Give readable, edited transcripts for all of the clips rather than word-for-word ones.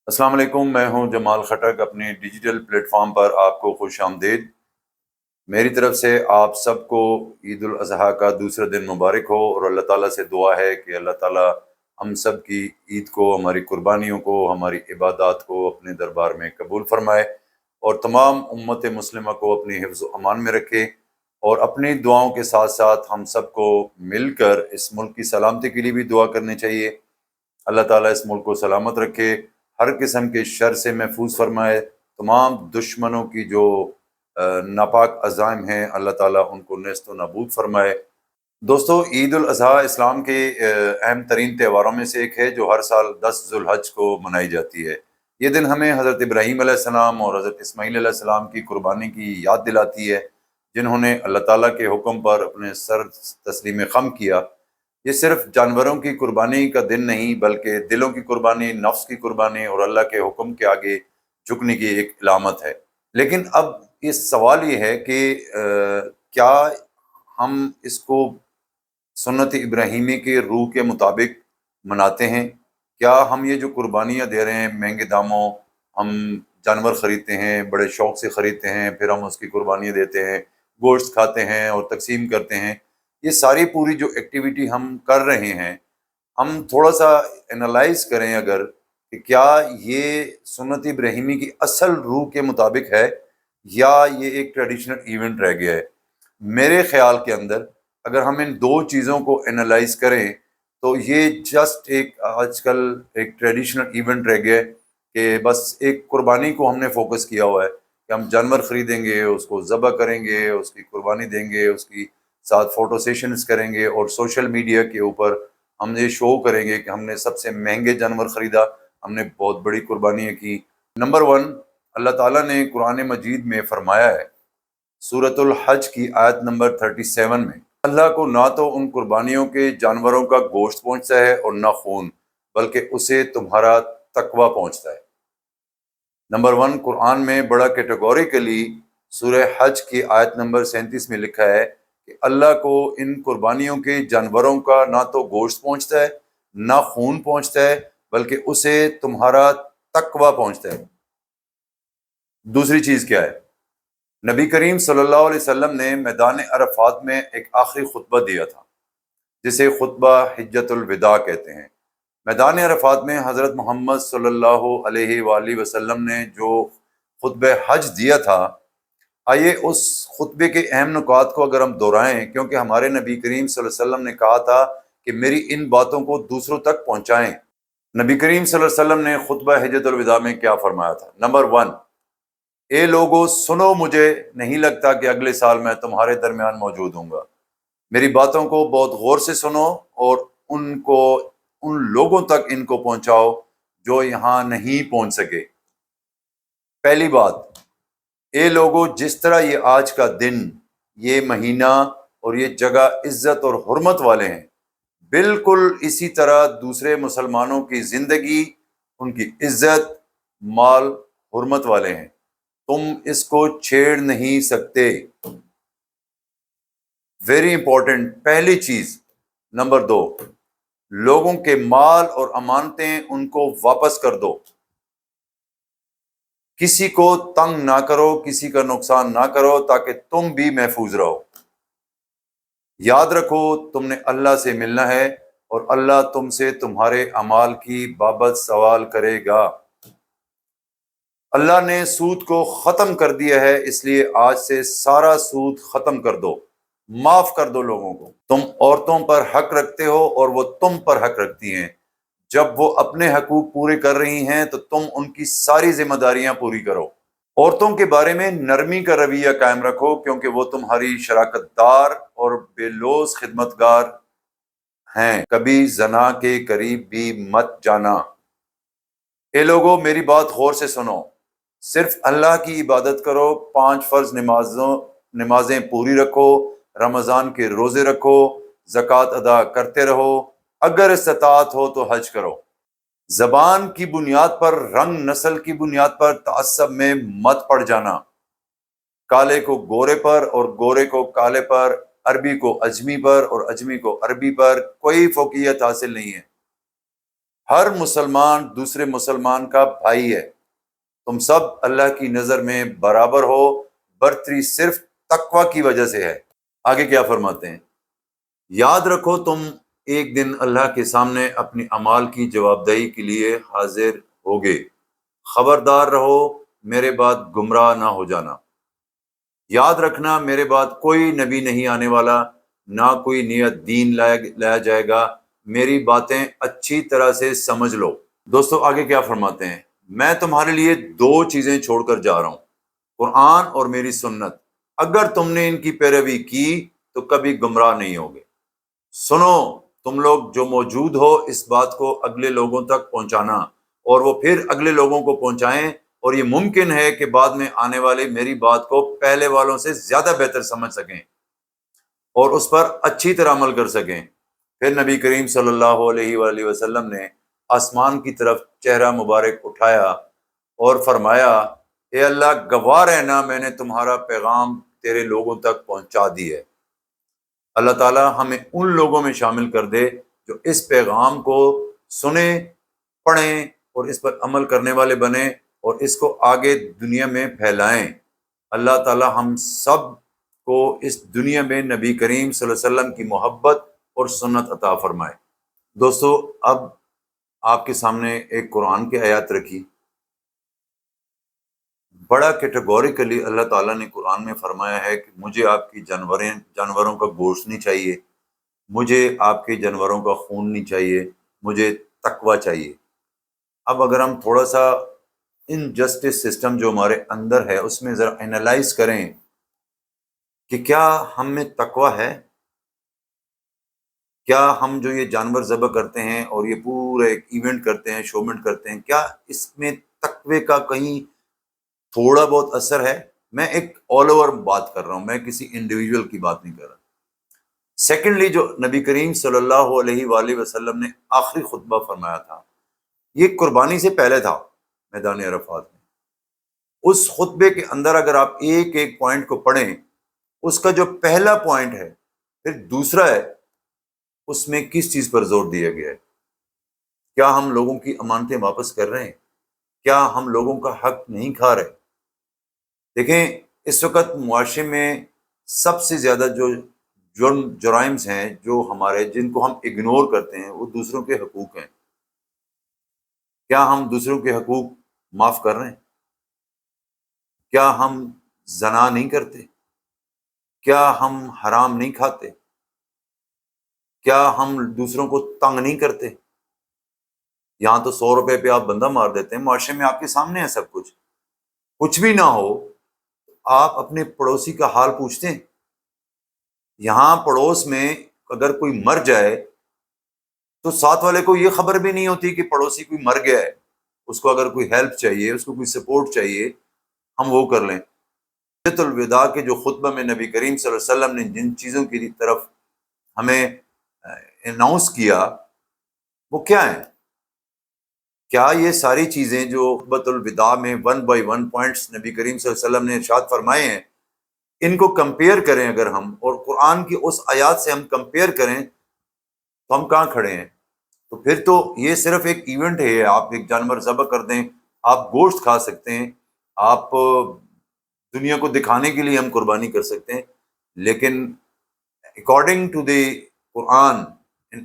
السلام علیکم، میں ہوں جمال خٹک۔ اپنے ڈیجیٹل پلیٹ فارم پر آپ کو خوش آمدید۔ میری طرف سے آپ سب کو عید الاضحیٰ کا دوسرا دن مبارک ہو، اور اللہ تعالیٰ سے دعا ہے کہ اللہ تعالیٰ ہم سب کی عید کو، ہماری قربانیوں کو، ہماری عبادات کو اپنے دربار میں قبول فرمائے، اور تمام امت مسلمہ کو اپنی حفظ و امان میں رکھے۔ اور اپنی دعاؤں کے ساتھ ساتھ ہم سب کو مل کر اس ملک کی سلامتی کے لیے بھی دعا کرنی چاہیے۔ اللہ تعالیٰ اس ملک کو سلامت رکھے، ہر قسم کے شر سے محفوظ فرمائے، تمام دشمنوں کی جو ناپاک عزائم ہیں اللہ تعالیٰ ان کو نیست و نابود فرمائے۔ دوستو، عید الاضحیٰ اسلام کے اہم ترین تہواروں میں سے ایک ہے، جو ہر سال 10 ذوالحج کو منائی جاتی ہے۔ یہ دن ہمیں حضرت ابراہیم علیہ السلام اور حضرت اسماعیل علیہ السلام کی قربانی کی یاد دلاتی ہے، جنہوں نے اللہ تعالیٰ کے حکم پر اپنے سر تسلیم خم کیا۔ یہ صرف جانوروں کی قربانی کا دن نہیں، بلکہ دلوں کی قربانی، نفس کی قربانی اور اللہ کے حکم کے آگے جھکنے کی ایک علامت ہے۔ لیکن اب یہ سوال یہ ہے کہ کیا ہم اس کو سنت ابراہیمی کے روح کے مطابق مناتے ہیں؟ کیا ہم یہ جو قربانیاں دے رہے ہیں مہنگے داموں، ہم جانور خریدتے ہیں، بڑے شوق سے خریدتے ہیں، پھر ہم اس کی قربانیاں دیتے ہیں، گوشت کھاتے ہیں اور تقسیم کرتے ہیں، یہ ساری پوری جو ایکٹیویٹی ہم کر رہے ہیں، ہم تھوڑا سا انالائز کریں اگر کہ کیا یہ سنت ابراہیمی کی اصل روح کے مطابق ہے یا یہ ایک ٹریڈیشنل ایونٹ رہ گیا ہے؟ میرے خیال کے اندر اگر ہم ان دو چیزوں کو انالائز کریں تو یہ جسٹ ایک آج کل ایک ٹریڈیشنل ایونٹ رہ گیا ہے، کہ بس ایک قربانی کو ہم نے فوکس کیا ہوا ہے کہ ہم جانور خریدیں گے، اس کو ذبح کریں گے، اس کی قربانی دیں گے، اس کی ساتھ فوٹو سیشنز کریں گے، اور سوشل میڈیا کے اوپر ہم یہ شو کریں گے کہ ہم نے سب سے مہنگے جانور خریدا، ہم نے بہت بڑی قربانیاں کی۔ نمبر 1، اللہ تعالیٰ نے قرآن مجید میں فرمایا ہے، سورۃ الحج کی آیت نمبر 37 میں، اللہ کو نہ تو ان قربانیوں کے جانوروں کا گوشت پہنچتا ہے اور نہ خون، بلکہ اسے تمہارا تقوی پہنچتا ہے۔ نمبر 1، قرآن میں بڑا کیٹیگوریکلی سورہ حج کی آیت نمبر 37 میں لکھا ہے کہ اللہ کو ان قربانیوں کے جانوروں کا نہ تو گوشت پہنچتا ہے، نہ خون پہنچتا ہے، بلکہ اسے تمہارا تقوی پہنچتا ہے۔ دوسری چیز کیا ہے؟ نبی کریم صلی اللہ علیہ وسلم نے میدان عرفات میں ایک آخری خطبہ دیا تھا، جسے خطبہ حجت الوداع کہتے ہیں۔ میدان عرفات میں حضرت محمد صلی اللہ علیہ وآلہ وسلم نے جو خطبہ حج دیا تھا، آئیے اس خطبے کے اہم نکات کو اگر ہم دہرائیں، کیونکہ ہمارے نبی کریم صلی اللہ علیہ وسلم نے کہا تھا کہ میری ان باتوں کو دوسروں تک پہنچائیں۔ نبی کریم صلی اللہ علیہ وسلم نے خطبہ حجت الوداع میں کیا فرمایا تھا؟ نمبر 1، اے لوگو سنو، مجھے نہیں لگتا کہ اگلے سال میں تمہارے درمیان موجود ہوں گا۔ میری باتوں کو بہت غور سے سنو اور ان لوگوں تک ان کو پہنچاؤ جو یہاں نہیں پہنچ سکے۔ پہلی بات، اے لوگو، جس طرح یہ آج کا دن، یہ مہینہ اور یہ جگہ عزت اور حرمت والے ہیں، بالکل اسی طرح دوسرے مسلمانوں کی زندگی، ان کی عزت، مال، حرمت والے ہیں، تم اس کو چھیڑ نہیں سکتے۔ ویری امپورٹنٹ پہلی چیز۔ نمبر 2، لوگوں کے مال اور امانتیں ان کو واپس کر دو، کسی کو تنگ نہ کرو، کسی کا نقصان نہ کرو، تاکہ تم بھی محفوظ رہو۔ یاد رکھو تم نے اللہ سے ملنا ہے، اور اللہ تم سے تمہارے اعمال کی بابت سوال کرے گا۔ اللہ نے سود کو ختم کر دیا ہے، اس لیے آج سے سارا سود ختم کر دو، معاف کر دو لوگوں کو۔ تم عورتوں پر حق رکھتے ہو اور وہ تم پر حق رکھتی ہیں، جب وہ اپنے حقوق پورے کر رہی ہیں تو تم ان کی ساری ذمہ داریاں پوری کرو۔ عورتوں کے بارے میں نرمی کا رویہ قائم رکھو، کیونکہ وہ تمہاری شراکت دار اور بے لوث خدمتگار ہیں، کبھی زنا کے قریب بھی مت جانا۔ اے لوگو میری بات غور سے سنو، صرف اللہ کی عبادت کرو، 5 فرض نمازیں پوری رکھو، رمضان کے روزے رکھو، زکوٰۃ ادا کرتے رہو، اگر استطاعت ہو تو حج کرو۔ زبان کی بنیاد پر، رنگ نسل کی بنیاد پر تعصب میں مت پڑ جانا، کالے کو گورے پر اور گورے کو کالے پر، عربی کو اجمی پر اور اجمی کو عربی پر کوئی فوقیت حاصل نہیں ہے۔ ہر مسلمان دوسرے مسلمان کا بھائی ہے، تم سب اللہ کی نظر میں برابر ہو، برتری صرف تقوی کی وجہ سے ہے۔ آگے کیا فرماتے ہیں؟ یاد رکھو تم ایک دن اللہ کے سامنے اپنی اعمال کی جواب دہی کے لیے حاضر ہوگے، خبردار رہو میرے بعد گمراہ نہ ہو جانا۔ یاد رکھنا میرے بعد کوئی نبی نہیں آنے والا، نہ کوئی نیا دین لایا جائے گا، میری باتیں اچھی طرح سے سمجھ لو۔ دوستو آگے کیا فرماتے ہیں؟ میں تمہارے لیے دو چیزیں چھوڑ کر جا رہا ہوں، قرآن اور میری سنت، اگر تم نے ان کی پیروی کی تو کبھی گمراہ نہیں ہوگے۔ سنو تم لوگ جو موجود ہو، اس بات کو اگلے لوگوں تک پہنچانا اور وہ پھر اگلے لوگوں کو پہنچائیں، اور یہ ممکن ہے کہ بعد میں آنے والے میری بات کو پہلے والوں سے زیادہ بہتر سمجھ سکیں اور اس پر اچھی طرح عمل کر سکیں۔ پھر نبی کریم صلی اللہ علیہ وآلہ وسلم نے آسمان کی طرف چہرہ مبارک اٹھایا اور فرمایا، اے اللہ گواہ رہنا میں نے تمہارا پیغام تیرے لوگوں تک پہنچا دی ہے۔ اللہ تعالیٰ ہمیں ان لوگوں میں شامل کر دے جو اس پیغام کو سنیں، پڑھیں اور اس پر عمل کرنے والے بنیں اور اس کو آگے دنیا میں پھیلائیں۔ اللہ تعالیٰ ہم سب کو اس دنیا میں نبی کریم صلی اللہ علیہ وسلم کی محبت اور سنت عطا فرمائے۔ دوستو اب آپ کے سامنے ایک قرآن کی آیات رکھی، بڑا کیٹیگوریکلی اللہ تعالیٰ نے قرآن میں فرمایا ہے کہ مجھے آپ کی جانوروں کا گوشت نہیں چاہیے، مجھے آپ کے جانوروں کا خون نہیں چاہیے، مجھے تقوی چاہیے۔ اب اگر ہم تھوڑا سا ان جسٹس سسٹم جو ہمارے اندر ہے اس میں ذرا انالائز کریں کہ کیا ہم میں تقوی ہے؟ کیا ہم جو یہ جانور ذبح کرتے ہیں اور یہ پورا ایک ایونٹ کرتے ہیں، شومنٹ کرتے ہیں، کیا اس میں تقوی کا کہیں تھوڑا بہت اثر ہے؟ میں ایک آل اوور بات کر رہا ہوں، میں کسی انڈیویجول کی بات نہیں کر رہا۔ سیکنڈلی جو نبی کریم صلی اللہ علیہ وآلہ وسلم نے آخری خطبہ فرمایا تھا، یہ قربانی سے پہلے تھا میدان عرفات میں۔ اس خطبے کے اندر اگر آپ ایک ایک پوائنٹ کو پڑھیں، اس کا جو پہلا پوائنٹ ہے، پھر دوسرا ہے، اس میں کس چیز پر زور دیا گیا ہے؟ کیا ہم لوگوں کی امانتیں واپس کر رہے ہیں؟ کیا ہم لوگوں کا حق نہیں کھا رہے؟ دیکھیں اس وقت معاشرے میں سب سے زیادہ جو جرائمز ہیں جو ہمارے، جن کو ہم اگنور کرتے ہیں، وہ دوسروں کے حقوق ہیں۔ کیا ہم دوسروں کے حقوق معاف کر رہے ہیں؟ کیا ہم زنا نہیں کرتے؟ کیا ہم حرام نہیں کھاتے؟ کیا ہم دوسروں کو تنگ نہیں کرتے؟ یہاں تو 100 روپے پہ آپ بندہ مار دیتے ہیں، معاشرے میں آپ کے سامنے ہے سب کچھ۔ کچھ بھی نہ ہو، آپ اپنے پڑوسی کا حال پوچھتے ہیں؟ یہاں پڑوس میں اگر کوئی مر جائے تو ساتھ والے کو یہ خبر بھی نہیں ہوتی کہ پڑوسی کوئی مر گیا ہے، اس کو اگر کوئی ہیلپ چاہیے، اس کو کوئی سپورٹ چاہیے، ہم وہ کر لیں۔ حجۃ الوداع کے جو خطبہ میں نبی کریم صلی اللہ علیہ وسلم نے جن چیزوں کی طرف ہمیں اناؤنس کیا، وہ کیا ہیں؟ کیا یہ ساری چیزیں جو خطبۃ الوداع میں 1 بائی 1 پوائنٹس نبی کریم صلی اللہ علیہ وسلم نے ارشاد فرمائے ہیں، ان کو کمپیئر کریں اگر ہم، اور قرآن کی اس آیات سے ہم کمپیئر کریں، تو ہم کہاں کھڑے ہیں؟ تو پھر تو یہ صرف ایک ایونٹ ہے، آپ ایک جانور ذبح کر دیں، آپ گوشت کھا سکتے ہیں، آپ دنیا کو دکھانے کے لیے ہم قربانی کر سکتے ہیں، لیکن according to the Quran,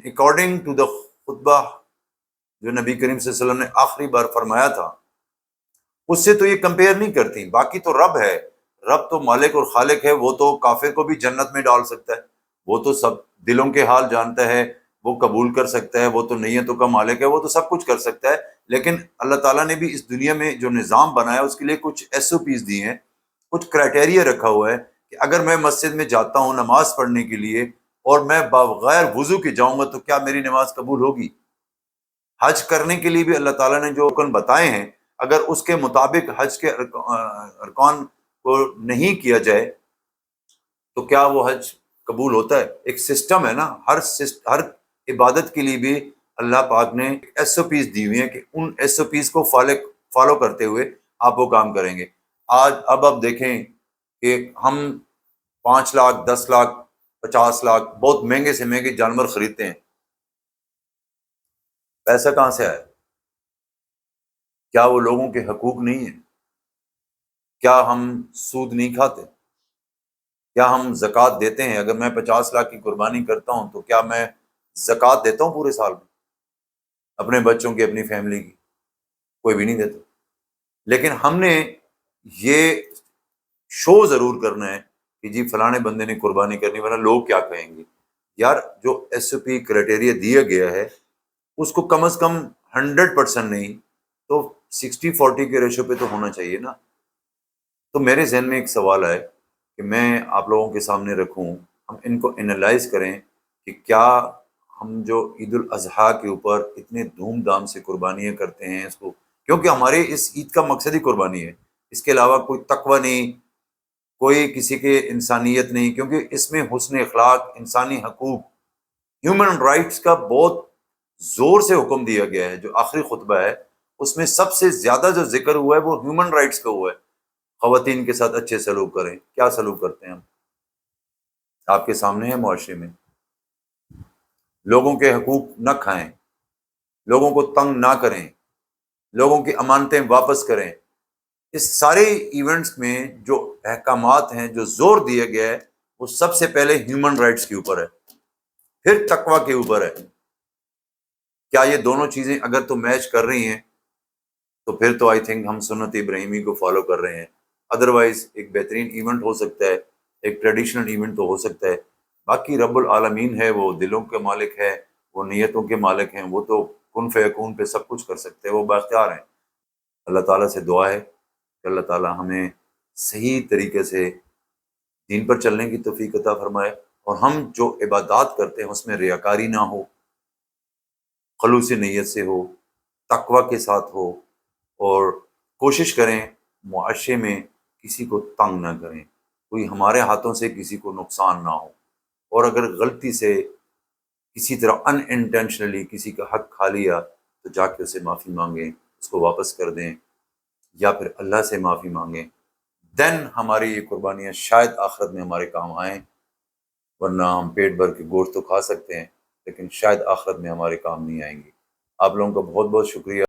according to the خطبہ جو نبی کریم صلی اللہ علیہ وسلم نے آخری بار فرمایا تھا، اس سے تو یہ کمپیئر نہیں کرتی۔ باقی تو رب ہے، رب تو مالک اور خالق ہے، وہ تو کافر کو بھی جنت میں ڈال سکتا ہے، وہ تو سب دلوں کے حال جانتا ہے، وہ قبول کر سکتا ہے، وہ تو نیتوں کا مالک ہے، وہ تو سب کچھ کر سکتا ہے۔ لیکن اللہ تعالیٰ نے بھی اس دنیا میں جو نظام بنایا اس کے لیے کچھ SOPs دی ہیں، کچھ کرائٹیریا رکھا ہوا ہے کہ اگر میں مسجد میں جاتا ہوں نماز پڑھنے کے لیے اور میں بغیر وضو کے جاؤں گا تو کیا میری نماز قبول ہوگی؟ حج کرنے کے لیے بھی اللہ تعالیٰ نے جو رکن بتائے ہیں، اگر اس کے مطابق حج کے ارکان کو نہیں کیا جائے تو کیا وہ حج قبول ہوتا ہے؟ ایک سسٹم ہے نا، ہر عبادت کے لیے بھی اللہ پاک نے SOPs دی ہوئی ہیں کہ ان SOPs کو فالو کرتے ہوئے آپ وہ کام کریں گے۔ اب آپ دیکھیں کہ ہم 5 لاکھ 10 لاکھ 50 لاکھ بہت مہنگے سے مہنگے جانور خریدتے ہیں، پیسہ کہاں سے آیا؟ کیا وہ لوگوں کے حقوق نہیں ہیں؟ کیا ہم سود نہیں کھاتے؟ کیا ہم زکوٰۃ دیتے ہیں؟ اگر میں 50 لاکھ کی قربانی کرتا ہوں تو کیا میں زکوٰۃ دیتا ہوں پورے سال میں؟ اپنے بچوں کی، اپنی فیملی کی؟ کوئی بھی نہیں دیتا۔ لیکن ہم نے یہ شو ضرور کرنا ہے کہ جی فلانے بندے نے قربانی کرنی، ورنہ لوگ کیا کہیں گے۔ یار جو ایس او پی کرائٹیریا دیا گیا ہے اس کو کم از کم 100% نہیں تو 60-40 کے ریشو پہ تو ہونا چاہیے نا۔ تو میرے ذہن میں ایک سوال ہے کہ میں آپ لوگوں کے سامنے رکھوں، ہم ان کو انالائز کریں کہ کیا ہم جو عید الاضحیٰ کے اوپر اتنے دھوم دھام سے قربانیاں کرتے ہیں اس کو، کیونکہ ہمارے اس عید کا مقصد ہی قربانی ہے، اس کے علاوہ کوئی تقوی نہیں، کوئی کسی کے انسانیت نہیں، کیونکہ اس میں حسن اخلاق، انسانی حقوق، ہیومن رائٹس کا بہت زور سے حکم دیا گیا ہے۔ جو آخری خطبہ ہے اس میں سب سے زیادہ جو ذکر ہوا ہے وہ ہیومن رائٹس کا ہوا ہے۔ خواتین کے ساتھ اچھے سلوک کریں۔ کیا سلوک کرتے ہیں ہم؟ آپ کے سامنے ہے معاشرے میں۔ لوگوں کے حقوق نہ کھائیں، لوگوں کو تنگ نہ کریں، لوگوں کی امانتیں واپس کریں۔ اس سارے ایونٹس میں جو احکامات ہیں، جو زور دیا گیا ہے، وہ سب سے پہلے ہیومن رائٹس کے اوپر ہے، پھر تقوی کے اوپر ہے۔ کیا یہ دونوں چیزیں اگر تو میچ کر رہی ہیں تو پھر تو آئی تھنک ہم سنت ابراہیمی کو فالو کر رہے ہیں۔ ادروائز ایک بہترین ایونٹ ہو سکتا ہے، ایک ٹریڈیشنل ایونٹ تو ہو سکتا ہے، باقی رب العالمین ہے، وہ دلوں کے مالک ہے، وہ نیتوں کے مالک ہیں، وہ تو کن فیکون پہ سب کچھ کر سکتے ہیں، وہ بااختیار ہیں۔ اللہ تعالیٰ سے دعا ہے کہ اللہ تعالیٰ ہمیں صحیح طریقے سے دین پر چلنے کی توفیق عطا فرمائے، اور ہم جو عبادات کرتے ہیں اس میں ریاکاری نہ ہو، خلوص نیت سے ہو، تقوی کے ساتھ ہو، اور کوشش کریں معاشرے میں کسی کو تنگ نہ کریں، کوئی ہمارے ہاتھوں سے کسی کو نقصان نہ ہو، اور اگر غلطی سے کسی طرح ان انٹینشنلی کسی کا حق کھا لیا تو جا کے اسے معافی مانگیں، اس کو واپس کر دیں، یا پھر اللہ سے معافی مانگیں۔ دین ہماری یہ قربانیاں شاید آخرت میں ہمارے کام آئیں، ورنہ ہم پیٹ بھر کے گوشت تو کھا سکتے ہیں لیکن شاید آخرت میں ہمارے کام نہیں آئیں گی۔ آپ لوگوں کا بہت بہت شکریہ۔